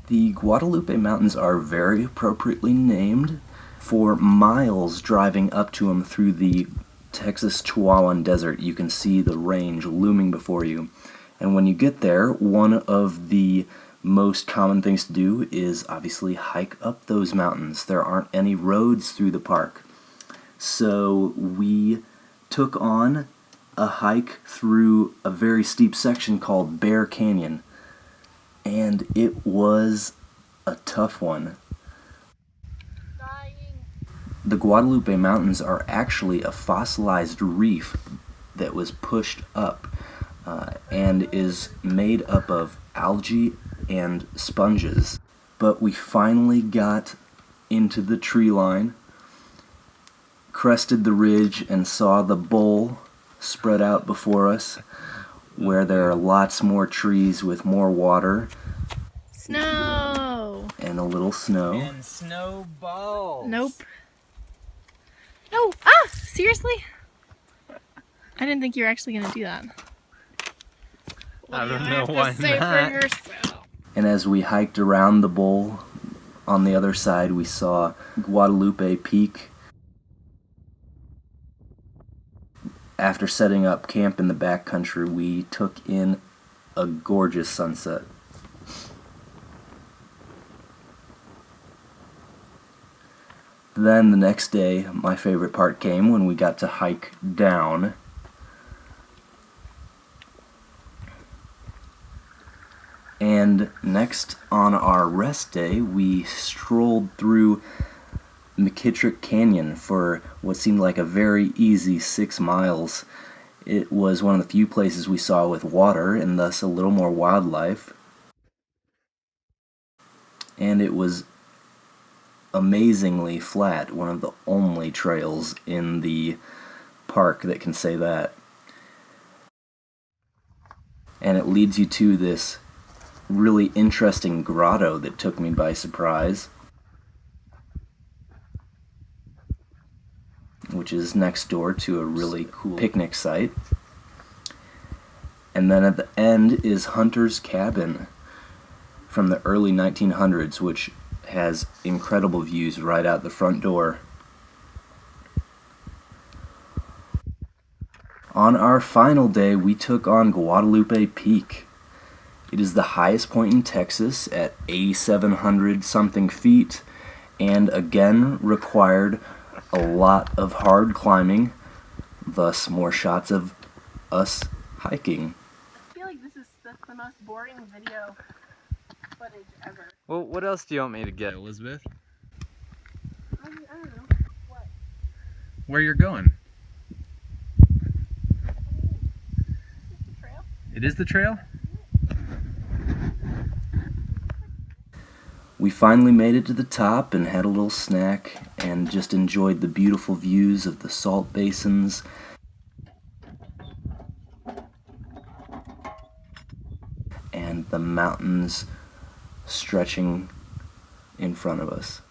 The Guadalupe Mountains are very appropriately named. For miles driving up to them through the Texas Chihuahuan Desert, you can see the range looming before you. And when you get there, one of the most common things to do is obviously hike up those mountains. There aren't any roads through the park. So we took on a hike through a very steep section called Bear Canyon. And it was a tough one. The Guadalupe Mountains are actually a fossilized reef that was pushed up and is made up of algae and sponges. But we finally got into the tree line, crested the ridge, and saw the bowl spread out before us, where there are lots more trees with more water. Snow! And a little snow. And snowballs! Nope. No! Ah! Seriously? I didn't think you were actually gonna do that. I don't know why not. And as we hiked around the bowl, on the other side we saw Guadalupe Peak. After setting up camp in the backcountry, we took in a gorgeous sunset. Then the next day, my favorite part came when we got to hike down. And next on our rest day, we strolled through McKittrick Canyon for what seemed like a very easy 6 miles. It was one of the few places we saw with water and thus a little more wildlife. And it was amazingly flat, one of the only trails in the park that can say that. And it leads you to this really interesting grotto that took me by surprise, which is next door to a really cool picnic site. And then at the end is Hunter's Cabin from the early 1900s, which has incredible views right out the front door. On our final day, we took on Guadalupe Peak. It is the highest point in Texas at 8,700 something feet, and again required a lot of hard climbing, thus more shots of us hiking. I feel like that's the most boring video footage ever. Well, what else do you want me to get, Elizabeth? I don't know. What? Where you're going? Is this the trail? It is the trail? We finally made it to the top and had a little snack and just enjoyed the beautiful views of the salt basins and the mountains stretching in front of us.